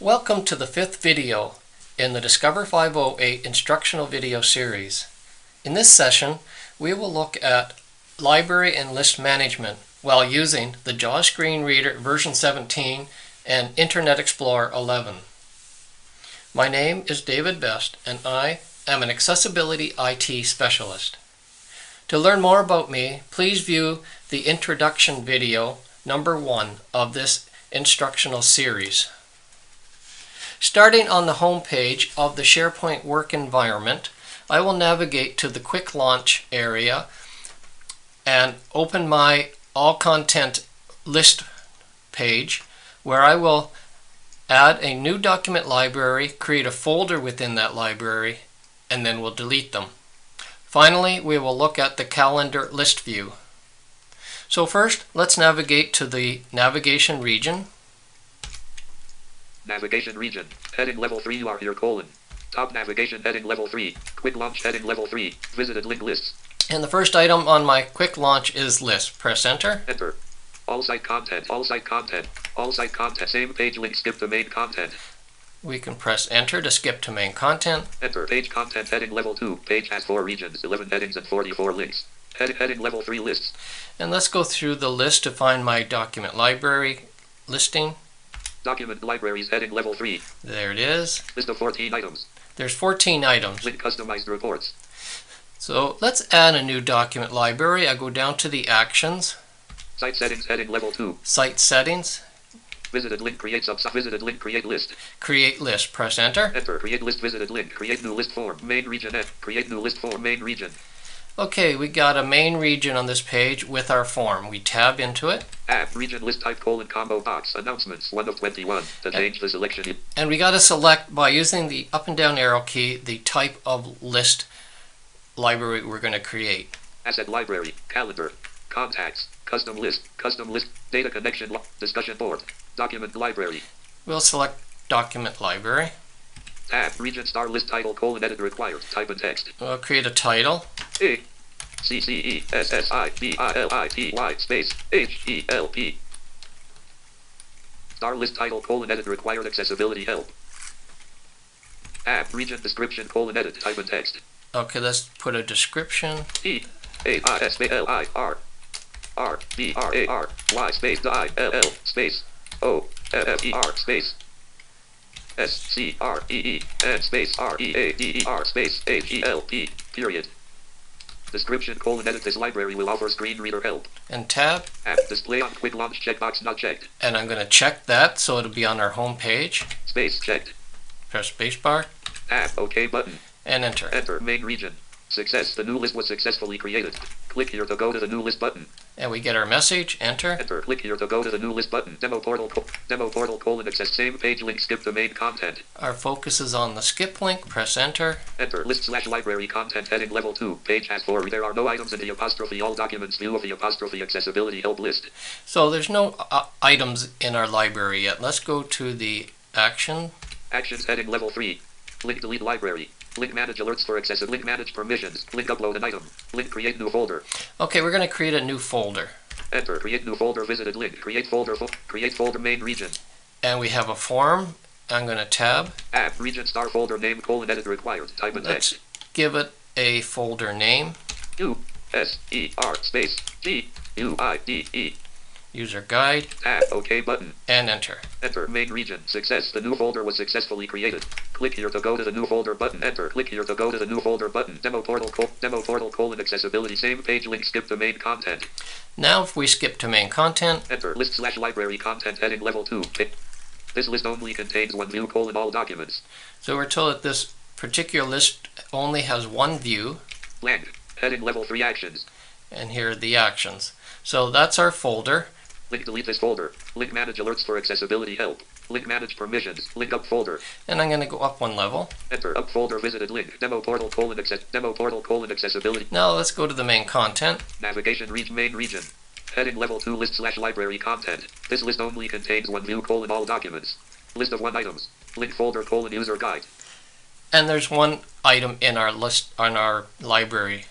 Welcome to the fifth video in the Discover 508 instructional video series. In this session, we will look at library and list management while using the JAWS Screen Reader version 17 and Internet Explorer 11. My name is David Best and I am an Accessibility IT Specialist. To learn more about me, please view the introduction video number 1 of this instructional series. Starting on the home page of the SharePoint work environment, I will navigate to the Quick Launch area and open my All Content List page, where I will add a new document library, create a folder within that library, and then we'll delete them. Finally, we will look at the calendar list view. So first, let's navigate to the navigation region. Navigation region. Heading level 3. You are here, colon. Top navigation heading level 3. Quick launch heading level 3. Visited link lists. And the first item on my quick launch is list. Press enter. Enter. All site content. All site content. All site content. Same page link. Skip to main content. We can press enter to skip to main content. Enter. Page content heading level 2. Page has 4 regions, 11 headings and 44 links. Heading level 3 lists. And let's go through the list to find my document library listing. Document libraries heading level 3. There it is. List of 14 items. There's 14 items. Link customized reports. So let's add a new document library. I go down to the actions. Site settings heading level 2. Site settings. Visited link create visited link create list. Create list. Press enter. Enter. Create list visited link. Create new list form. Main region. Create new list form. Main region. Okay, we got a main region on this page with our form. We tab into it. Add region list type colon combo box announcements 1 of 21 to change the selection. And we got to select by using the up and down arrow key the type of list library we're going to create. Asset library, calendar, contacts, custom list, data connection, discussion board, document library. We'll select document library. Tab region star list title colon edit required. Type in text. We'll create a title. A-C-C-E-S-S-I-B-I-L-I-T-Y space H-E-L-P. Star list title colon edit required accessibility help. App region description colon edit. Type in text. Okay, let's put a description. E-A-I-S-B-L-I-R-R-B-R-A-R-Y space I-L-L space O-F-F-E-R space S-C-R-E-E-N space R-E-A-D-E-R space H-E-L-P period. Description colon edit. This library will offer screen reader help. And tab. App display on quick launch checkbox not checked. And I'm going to check that so it'll be on our home page. Space checked. Press spacebar. Tab OK button. And enter. Enter main region. Success. The new list was successfully created. Click here to go to the new list button. And we get our message. Enter. Enter. Click here to go to the new list button. Demo portal colon access same page link. Skip the main content. Our focus is on the skip link. Press enter. Enter. List/library content heading level 2. Page has 4. There are no items in the apostrophe all documents view of the apostrophe accessibility help list. So there's no items in our library yet. Let's go to the action. Actions heading level 3. Link delete library. Link manage alerts for accessibility. Link manage permissions. Link upload an item. Link create new folder. Okay, we're going to create a new folder. Enter. Create new folder. Visited link. Create folder. Create folder main region. And we have a form. I'm going to tab. App region star folder name colon edit required. Type in text. Let's give it a folder name. U-S-E-R space G-U-I-D-E. User guide. Tab OK button. And enter. Enter main region. Success. The new folder was successfully created. Click here to go to the new folder button. Enter. Click here to go to the new folder button. Demo portal colon accessibility same page link. Skip to main content. Now if we skip to main content. Enter. List/library content heading level 2. This list only contains one view colon all documents. So we're told that this particular list only has one view. Blank. Heading level 3 actions. And here are the actions. So that's our folder. Link delete this folder. Link manage alerts for accessibility help. Link manage permissions. Link up folder. And I'm going to go up one level. Enter up folder visited link. Demo portal colon accessibility. Now let's go to the main content. Navigation region main region. Heading level 2 list/library content. This list only contains one view colon all documents. List of 1 items. Link folder colon user guide. And there's one item in our list on our library.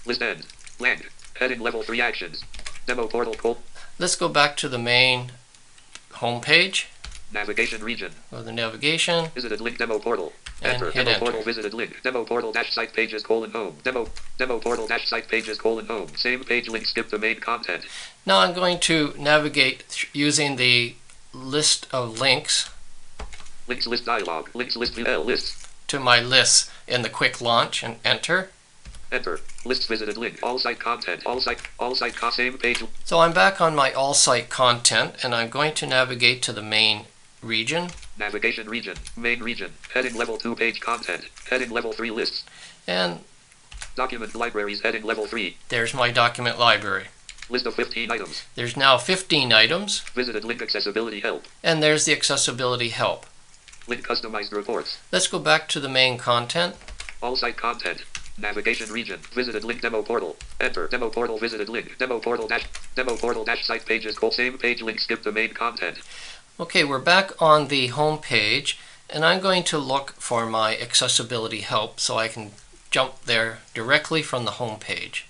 List end. Blank. Heading level 3 actions. Demo portal colon. Let's go back to the main home page. Navigation region. Go to the navigation. Visited link demo portal. And Enter. hit Demo enter. portal visited link. Demo portal dash site pages colon home. Demo portal dash site pages colon home. Same page link skip the main content. Now I'm going to navigate using the list of links Links list dialog. Links list view list. to my lists in the quick launch and enter. Enter. Lists visited link. All site content. All site same page. So I'm back on my all site content and I'm going to navigate to the main region. Navigation region. Main region. Heading level 2 page content. Heading level 3 lists. And Document libraries heading level 3. there's my document library. List of 15 items. There's now 15 items, Visited link accessibility help. and there's the accessibility help. Link customized reports. Let's go back to the main content. All site content. Navigation region. Visited link demo portal. Enter. Demo portal visited link. Demo portal dash site pages. Same page link skip the main content. Okay, we're back on the home page, and I'm going to look for my accessibility help so I can jump there directly from the home page.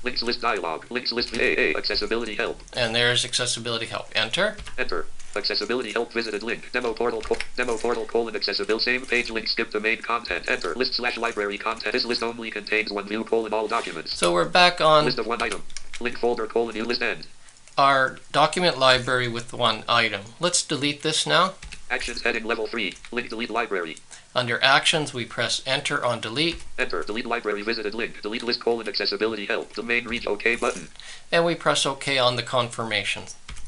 Links list dialog. Links list VAA. Accessibility help. And there's accessibility help. Enter. Enter. Accessibility help visited link. Demo portal colon accessibility. Same page link skip the main content. Enter. List / library content. This list only contains one view colon all documents. So we're back on List of one item. Link folder colon new list end. our document library with one item. Let's delete this now. Actions heading level 3. Link delete library. Under actions, we press enter on delete, Enter. Delete library visited link. Delete list colon accessibility help. The main reach OK button. and we press OK on the confirmation.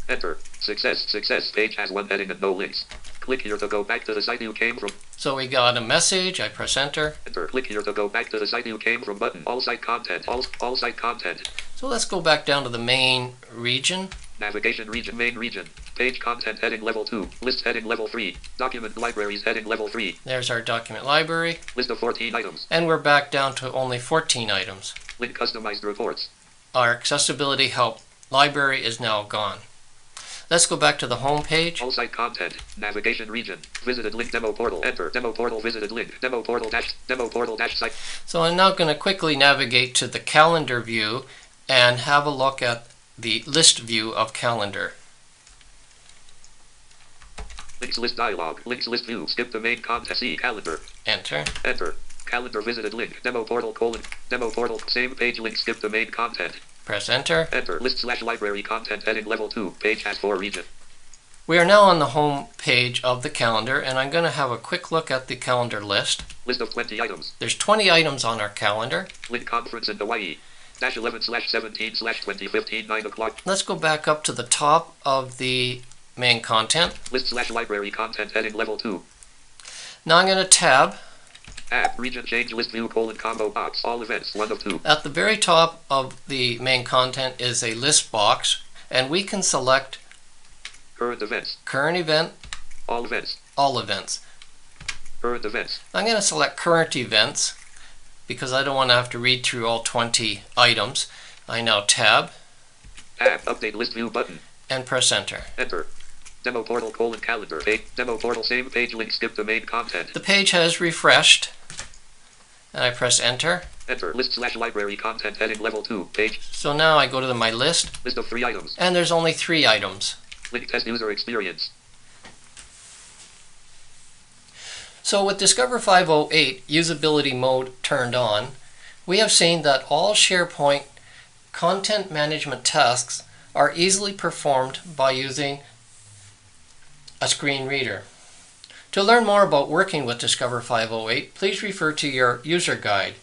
Enter. Success. Page has one heading and no links. Click here to go back to the site you came from. So we got a message. I press enter. Enter. Click here to go back to the site you came from button. All site content. All site content. So let's go back down to the main region. Navigation region. Main region. Page content heading level 2. List heading level 3. Document libraries heading level 3. There's our document library. List of 14 items. And we're back down to only 14 items. Link customized reports. Our accessibility help library is now gone. Let's go back to the home page. All site content. Navigation region. Visited link demo portal. Enter. Demo portal visited link. Demo portal dash site. So I'm now going to quickly navigate to the calendar view and have a look at the list view of calendar. Links list dialog. Links list view. Skip the main content. See calendar. Enter. Enter. Calendar visited link. Demo portal colon. Demo portal. Same page link. Skip the main content. Press enter. Enter. List / library content heading level 2. Page has 4 region. We are now on the home page of the calendar, and I'm going to have a quick look at the calendar list. List of 20 items. There's 20 items on our calendar. Link conference in Hawaii. -11/17/2015 9 o'clock. Let's go back up to the top of the main content. List / library content heading level 2. Now I'm going to tab. App region change list view colon combo box. All events 1 of 2. At the very top of the main content is a list box, and we can select Current events. current event, All events. all events. Current events. I'm going to select current events because I don't want to have to read through all 20 items. I now tab App update list view button. and press enter. Enter. Demo portal colon calendar. Demo portal same page link skip the main content. The page has refreshed, and I press enter. Enter. List / library content heading level 2. Page. So now I go to my list, List of 3 items. and there's only 3 items. Link test user experience. So with Discover 508 usability mode turned on, we have seen that all SharePoint content management tasks are easily performed by using a screen reader. To learn more about working with Discover 508, please refer to your user guide.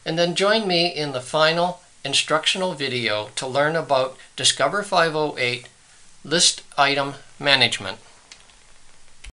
And then join me in the final instructional video to learn about Discover 508 list item management.